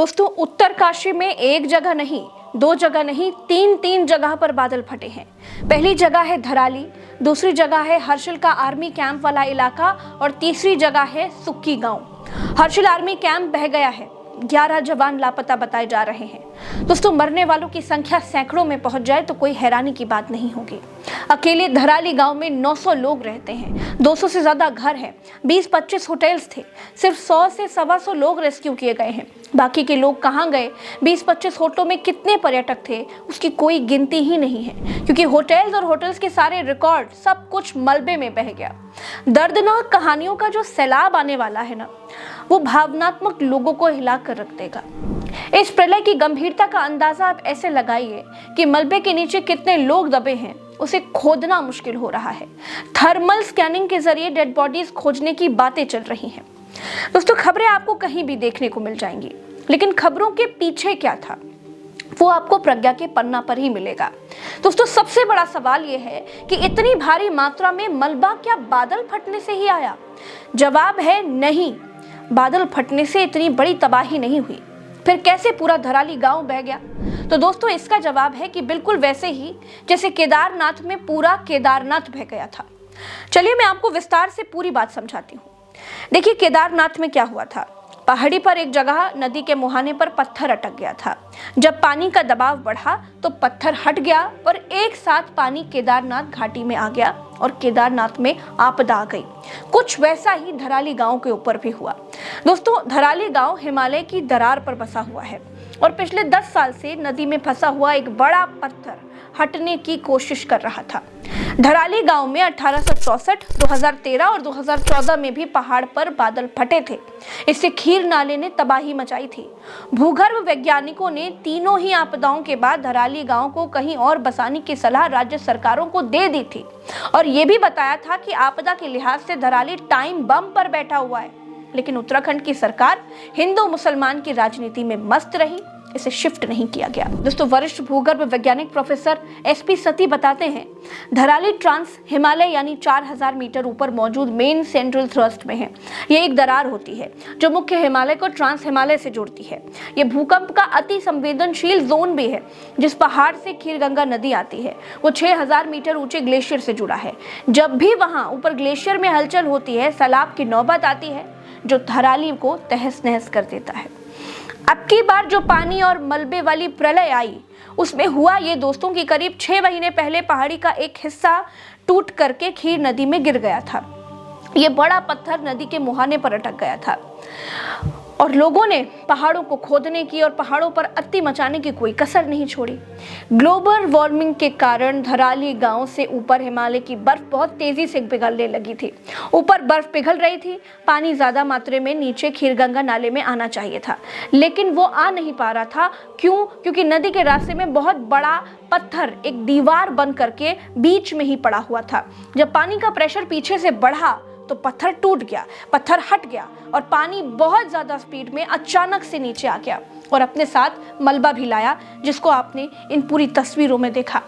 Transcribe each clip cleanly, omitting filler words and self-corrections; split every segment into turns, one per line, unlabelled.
दोस्तों, उत्तरकाशी में एक जगह नहीं, दो जगह नहीं, तीन जगह पर बादल फटे हैं। पहली जगह है धराली, दूसरी जगह है हर्षिल का आर्मी कैंप वाला इलाका और तीसरी जगह है सुक्की गांव। हर्षिल आर्मी कैंप बह गया है, 11 जवान लापता बताए जा रहे हैं। दोस्तों, मरने वालों की संख्या सैकड़ों में पहुंच जाए तो कोई हैरानी की बात नहीं होगी। अकेले धराली गांव में 900 लोग रहते हैं, 200 से ज्यादा घर हैं, 20-25 होटल्स थे। सिर्फ 100 से 125 लोग रेस्क्यू किए गए हैं। बाकी के लोग कहां गए, 20-25 होटलों में कितने पर्यटक थे, उसकी कोई गिनती ही नहीं है, क्योंकि होटल्स और होटल्स के सारे रिकॉर्ड सब कुछ मलबे में बह गया। दर्दनाक कहानियों का जो सैलाब आने वाला है ना, वो भावनात्मक लोगों को हिला कर रख देगा। इस प्रलय की गंभीरता का अंदाजा आप ऐसे लगाइए कि मलबे के नीचे कितने लोग दबे हैं, उसे खोदना मुश्किल हो रहा है। थर्मल स्कैनिंग के जरिए डेड बॉडीज खोजने की बातें चल रही हैं। दोस्तों, खबरें आपको कहीं भी देखने को मिल जाएंगी, लेकिन खबरों के पीछे क्या था वो आपको प्रज्ञा के पन्ना पर ही मिलेगा। दोस्तों, सबसे बड़ा सवाल यह है कि इतनी भारी मात्रा में मलबा क्या बादल फटने से ही आया? जवाब है नहीं, बादल फटने से इतनी बड़ी तबाही नहीं हुई। फिर कैसे पूरा धराली गांव बह गया? तो दोस्तों, इसका जवाब है कि बिल्कुल वैसे ही जैसे केदारनाथ में पूरा केदारनाथ बह गया था। चलिए मैं आपको विस्तार से पूरी बात समझाती हूँ। देखिए, केदारनाथ में क्या हुआ था। पहाड़ी पर एक जगह नदी के मुहाने पर पत्थर अटक गया था। जब पानी का दबाव बढ़ा तो पत्थर हट गया और एक साथ पानी केदारनाथ घाटी में आ गया और केदारनाथ में आपदा आ गई। कुछ वैसा ही धराली गांव के ऊपर भी हुआ। दोस्तों, धराली गांव हिमालय की दरार पर बसा हुआ है और पिछले 10 साल से नदी में फंसा हुआ एक बड़ा पत्थर हटने की कोशिश कर रहा था। धराली गांव में 1864, 2013 और 2014 में भी पहाड़ पर बादल फटे थे। इससे खीर नाले ने तबाही मचाई थी। भूगर्भ वैज्ञानिकों ने तीनों ही आपदाओं के बाद धराली गांव को कहीं और बसाने की सलाह राज्य सरकारों को दे दी थी और ये भी बताया था कि आपदा के लिहाज से धराली टाइम बम पर बैठा हुआ है। लेकिन उत्तराखंड की सरकार हिंदू मुसलमान की राजनीति में मस्त रही, इसे शिफ्ट नहीं किया गया। दोस्तों, वरिष्ठ भूगर्भ वैज्ञानिक प्रोफेसर SP सती बताते हैं, धराली ट्रांस हिमालय यानी 4000 मीटर ऊपर मौजूद मेन सेंट्रल थ्रस्ट में है। ये एक दरार होती है जो मुख्य हिमालय को ट्रांस हिमालय से जोड़ती है। ये भूकंप का अति संवेदनशील जोन भी है। जिस पहाड़ से खीरगंगा नदी आती है वो 6000 मीटर ऊंचे ग्लेशियर से जुड़ा है। जब भी वहां ऊपर ग्लेशियर में हलचल होती है, सैलाब की नौबत आती है जो धराली को तहस नहस कर देता है। अब की बार जो पानी और मलबे वाली प्रलय आई, उसमें हुआ ये दोस्तों की करीब 6 महीने पहले पहाड़ी का एक हिस्सा टूट करके खीर नदी में गिर गया था। ये बड़ा पत्थर नदी के मुहाने पर अटक गया था और लोगों ने पहाड़ों को खोदने की और पहाड़ों पर अत्ती मचाने की कोई कसर नहीं छोड़ी। ग्लोबल वार्मिंग के कारण धराली गांव से ऊपर हिमालय की बर्फ बहुत तेजी से पिघलने लगी थी। ऊपर बर्फ पिघल रही थी, पानी ज्यादा मात्रा में नीचे खीरगंगा नाले में आना चाहिए था, लेकिन वो आ नहीं पा रहा था। क्यों? क्योंकि नदी के रास्ते में बहुत बड़ा पत्थर एक दीवार बन करके बीच में ही पड़ा हुआ था। जब पानी का प्रेशर पीछे से बढ़ा तो पत्थर टूट गया, पत्थर हट गया और पानी बहुत ज्यादा स्पीड में अचानक से नीचे आ गया और अपने साथ मलबा भी लाया, जिसको आपने इन पूरी तस्वीरों में देखा।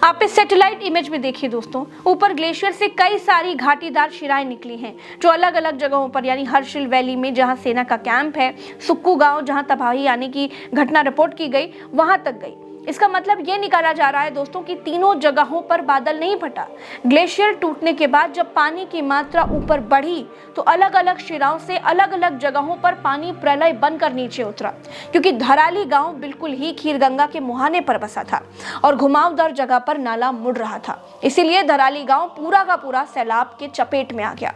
आप इस सैटेलाइट इमेज में देखिए दोस्तों, ऊपर ग्लेशियर से कई सारी घाटीदार शिराएं निकली हैं जो अलग अलग जगहों पर, यानी हर्षिल वैली में जहां सेना का कैंप है, सुक्कू गांव जहां तबाही आने की घटना रिपोर्ट की गई, वहां तक गई। इसका मतलब ये निकाला जा रहा है दोस्तों कि तीनों जगहों पर बादल नहीं फटा। ग्लेशियर टूटने के बाद जब पानी की मात्रा ऊपर बढ़ी तो अलग अलग शिराओं से अलग अलग जगहों पर पानी प्रलय बनकर नीचे उतरा, क्योंकि धराली गांव बिल्कुल ही खीरगंगा के मुहाने पर बसा था और घुमावदार जगह पर नाला मुड़ रहा था। इसीलिए धराली गांव पूरा का पूरा सैलाब के चपेट में आ गया।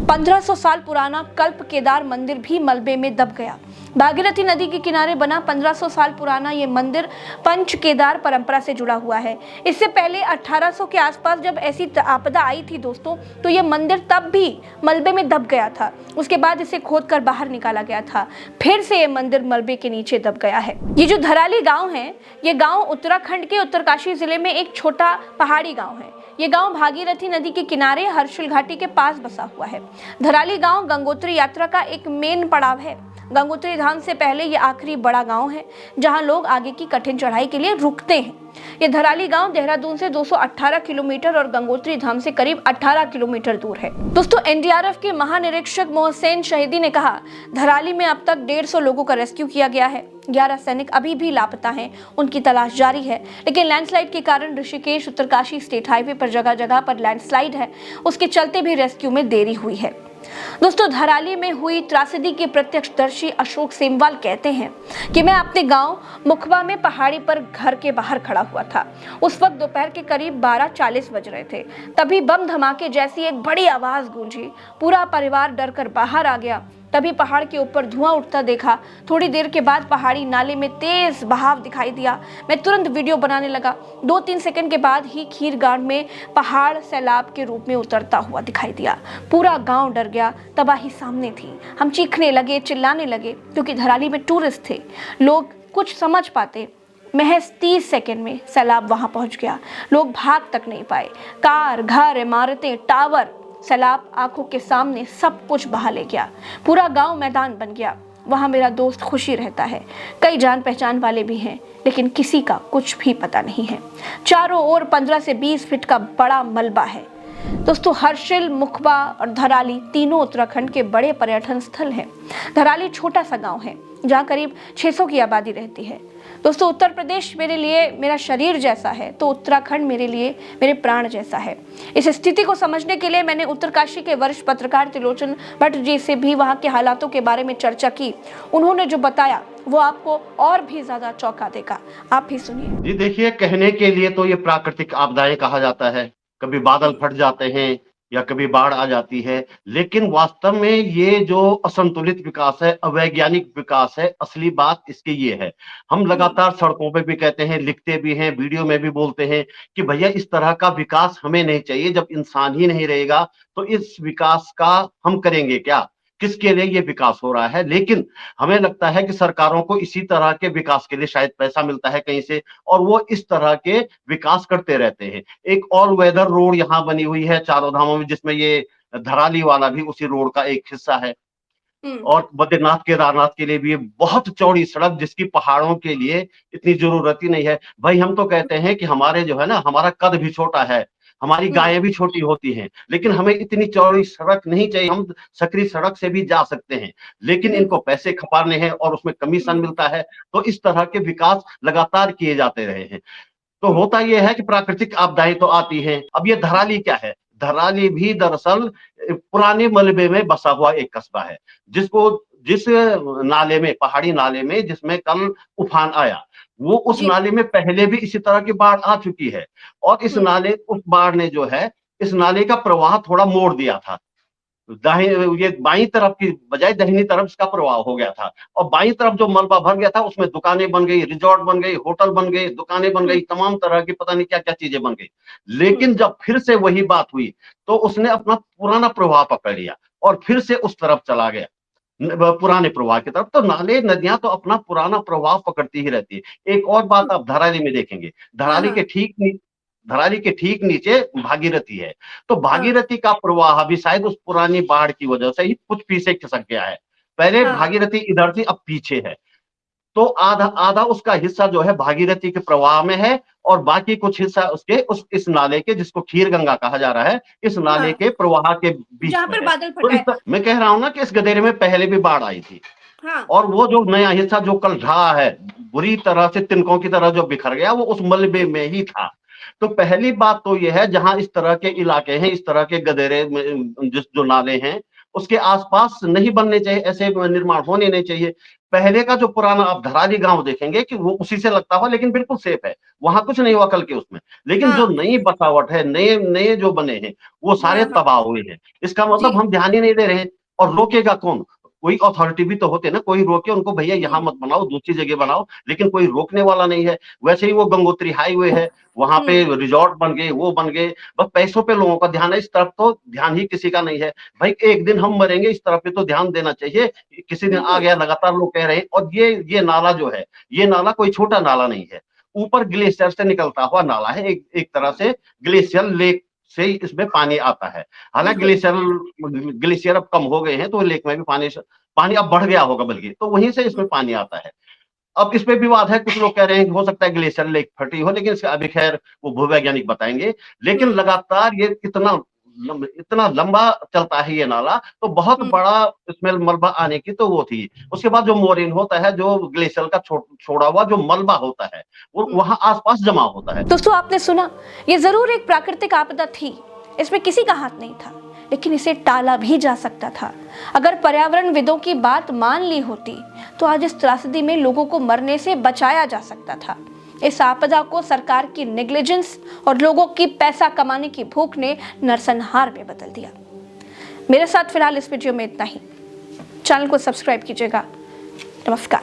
1500 साल पुराना कल्प केदार मंदिर भी मलबे में दब गया। भागीरथी नदी के किनारे बना 1500 साल पुराना ये मंदिर पंच केदार परंपरा से जुड़ा हुआ है। इससे पहले 1800 के आसपास जब ऐसी आपदा आई थी दोस्तों, तो ये मंदिर तब भी मलबे में दब गया था। उसके बाद इसे खोदकर बाहर निकाला गया था। फिर से ये मंदिर मलबे के नीचे दब गया है। ये जो धराली गांव है, ये गांव उत्तराखंड के उत्तरकाशी जिले में एक छोटा पहाड़ी गांव है। ये गांव भागीरथी नदी के किनारे हर्षिल घाटी के पास बसा हुआ है। धराली गांव गंगोत्री यात्रा का एक मेन पड़ाव है। गंगोत्री धाम से पहले ये आखिरी बड़ा गांव है जहां लोग आगे की कठिन चढ़ाई के लिए रुकते हैं। ये धराली गांव देहरादून से 218 किलोमीटर और गंगोत्री धाम से करीब 18 किलोमीटर दूर है। दोस्तों, एनडीआरएफ के महानिरीक्षक मोहसेन शहीदी ने कहा, धराली में अब तक 150 लोगों का रेस्क्यू किया गया है। 11 सैनिक अभी भी लापता हैं, उनकी तलाश जारी है। लेकिन लैंडस्लाइड के कारण ऋषिकेश उत्तरकाशी स्टेट हाईवे पर जगह जगह पर लैंडस्लाइड है, उसके चलते भी रेस्क्यू में देरी हुई है। दोस्तों, धराली में हुई त्रासदी के प्रत्यक्षदर्शी अशोक सेमवाल कहते हैं कि मैं अपने गांव मुखबा में पहाड़ी पर घर के बाहर खड़ा हुआ था। उस वक्त दोपहर के करीब 12:40 बज रहे थे। तभी बम धमाके जैसी एक बड़ी आवाज गूंजी। पूरा परिवार डरकर बाहर आ गया। तभी पहाड़ के ऊपर धुआं उठता देखा। थोड़ी देर के बाद पहाड़ी नाले में तेज बहाव दिखाई दिया। मैं तुरंत वीडियो बनाने लगा। 2-3 सेकंड के बाद ही खीरगांव में पहाड़ सैलाब के रूप में उतरता हुआ दिखाई दिया। पूरा गांव डर गया। तबाही सामने थी। हम चीखने लगे, चिल्लाने लगे, क्योंकि धराली में टूरिस्ट थे। लोग कुछ समझ पाते। महज 30 सेकंड में सैलाब वहां पहुंच गया। लोग भाग तक नहीं पाए। कार, घर, इमारतें, टावर, सैलाब आंखों के सामने सब कुछ बहा ले गया। पूरा गांव मैदान बन गया। वहां मेरा दोस्त खुशी रहता है। कई जान पहचान वाले भी हैं, लेकिन किसी का कुछ भी पता नहीं है। चारों ओर 15 से 20 फीट का बड़ा मलबा है। दोस्तों, हर्षिल, मुखबा और धराली तीनों उत्तराखंड के बड़े पर्यटन स्थल हैं। धराली छोटा सा गांव है जहां करीब 600 की आबादी रहती है। दोस्तों, उत्तर प्रदेश मेरे लिए मेरा शरीर जैसा है, तो उत्तराखंड मेरे लिए मेरे प्राण जैसा है। इस स्थिति को समझने के लिए मैंने उत्तरकाशी के वरिष्ठ पत्रकार त्रिलोचन भट्ट जी से भी वहां के हालातों के बारे में चर्चा की। उन्होंने जो बताया वो आपको और भी ज्यादा चौंका देगा। आप भी सुनिए।
जी देखिए, कहने के लिए तो ये प्राकृतिक आपदाएं कहा जाता है। कभी बादल फट जाते हैं या कभी बाढ़ आ जाती है, लेकिन वास्तव में ये जो असंतुलित विकास है, अवैज्ञानिक विकास है, असली बात इसकी ये है। हम लगातार सड़कों पे भी कहते हैं, लिखते भी हैं, वीडियो में भी बोलते हैं कि भैया इस तरह का विकास हमें नहीं चाहिए। जब इंसान ही नहीं रहेगा तो इस विकास का हम करेंगे क्या? किसके लिए ये विकास हो रहा है? लेकिन हमें लगता है कि सरकारों को इसी तरह के विकास के लिए शायद पैसा मिलता है कहीं से, और वो इस तरह के विकास करते रहते हैं। एक ऑल वेदर रोड यहाँ बनी हुई है चारों धामों में, जिसमें ये धराली वाला भी उसी रोड का एक हिस्सा है। और बद्रीनाथ केदारनाथ के लिए भी ये बहुत चौड़ी सड़क, जिसकी पहाड़ों के लिए इतनी जरूरत ही नहीं है। भाई हम तो कहते हैं कि हमारे जो है ना, हमारा कद भी छोटा है, हमारी गायें भी छोटी होती हैं, लेकिन हमें इतनी चौड़ी सड़क नहीं चाहिए। हम सकरी सड़क से भी जा सकते हैं, लेकिन इनको पैसे खपाने हैं और उसमें कमीशन मिलता है। तो इस तरह के विकास लगातार किए जाते रहे हैं। तो होता यह है कि प्राकृतिक आपदाएं तो आती हैं। अब ये धराली क्या है? धराली भी दरअसल पुराने मलबे में बसा हुआ एक कस्बा है, जिस नाले में, पहाड़ी नाले में, जिसमें कल उफान आया, वो उस
जी।
नाले में पहले भी इसी तरह की बाढ़ आ चुकी है। और उस बाढ़ ने जो है, इस नाले का प्रवाह थोड़ा मोड़ दिया था। ये बाईं तरफ की बजाय दाहिनी तरफ इसका प्रवाह हो गया था, और बाईं तरफ जो मलबा भर गया था उसमें दुकानें बन गई, रिजॉर्ट बन गई, होटल बन गए, दुकानें बन गई, तमाम तरह की पता नहीं क्या क्या चीजें बन गई। लेकिन जब फिर से वही बात हुई तो उसने अपना पुराना प्रवाह पकड़ लिया और फिर से उस तरफ चला गया, पुराने प्रवाह की तरफ। तो नाले नदियां तो अपना पुराना प्रवाह पकड़ती ही रहती है। एक और बात आप धराली में देखेंगे, धराली के ठीक नीचे भागीरथी है। तो भागीरथी का प्रवाह भी शायद उस पुरानी बाढ़ की वजह से ही कुछ पीछे खिसक गया है। पहले भागीरथी इधर थी, अब पीछे है। तो आधा आधा उसका हिस्सा जो है भागीरथी के प्रवाह में है, और बाकी कुछ हिस्सा उसके इस नाले के, जिसको खीर गंगा कहा जा रहा है, इस नाले के प्रवाह के बीच
जहाँ
में
पर
है।
बादल
तो
फटा है।
मैं कह रहा हूं ना कि इस गदेरे में पहले भी बाढ़ आई थी,
हाँ।
और वो जो नया हिस्सा जो कल ढहा है, बुरी तरह से तिनकों की तरह जो बिखर गया, वो उस मलबे में ही था। तो पहली बात तो ये है, जहां इस तरह के इलाके हैं, इस तरह के गदेरे में जो नाले हैं, उसके आसपास नहीं बनने चाहिए, ऐसे निर्माण होने नहीं चाहिए। पहले का जो पुराना आप धराली गांव देखेंगे कि वो उसी से लगता हुआ, लेकिन बिल्कुल सेफ है, वहां कुछ नहीं हुआ कल के उसमें। लेकिन जो नई बसावट है, नए नए जो बने हैं, वो सारे तबाह हुए हैं। इसका मतलब हम ध्यान ही नहीं दे रहे हैं। और रोकेगा कौन? कोई अथॉरिटी भी तो होते ना, कोई रोके उनको, भैया यहाँ मत बनाओ, दूसरी जगह बनाओ, लेकिन कोई रोकने वाला नहीं है। वैसे ही वो गंगोत्री हाईवे है, वहां पे रिजॉर्ट बन गए, वो बन गए, बस पैसों पे लोगों का ध्यान है, इस तरफ तो ध्यान ही किसी का नहीं है। भाई एक दिन हम मरेंगे, इस तरफ पे तो ध्यान देना चाहिए। किसी दिन आ गया, लगातार लोग कह रहे हैं। और ये नाला जो है, ये नाला कोई छोटा नाला नहीं है, ऊपर ग्लेशियर से निकलता हुआ नाला है, एक तरह से ग्लेशियर लेक से इसमें पानी आता है। हालांकि ग्लेशियर अब कम हो गए हैं, तो लेक में भी पानी पानी अब बढ़ गया होगा बल्कि, तो वहीं से इसमें पानी आता है। अब इस पे विवाद है, कुछ लोग कह रहे हैं कि हो सकता है ग्लेशियर लेक फटी हो, लेकिन इसका अभी खैर वो भूवैज्ञानिक बताएँगे। लेकिन
हम्म।
लगातार ये इतना लंबा चलता है ये नाला, तो बहुत
हम्म।
बड़ा इसमें मलबा आने की तो वो थी। उसके बाद जो मोरेन होता है, जो ग्लेशियर का छोड़ा हुआ जो मलबा होता है, वो
हम्म।
वहाँ आस-पास जमा होता है।
दोस्तों, आपने सुना, ये जरूर एक प्राकृतिक आपदा थी, इसमें किसी का हाथ नहीं था, लेकिन इसे टाला भी जा सकता था। अगर पर्यावरणविदों की बात मान ली होती तो आज इस त्रासदी में लोगों को मरने से बचाया जा सकता था। इस आपदा को सरकार की नेग्लिजेंस और लोगों की पैसा कमाने की भूख ने नरसंहार में बदल दिया। मेरे साथ फिलहाल इस वीडियो में इतना ही। चैनल को सब्सक्राइब कीजिएगा। नमस्कार।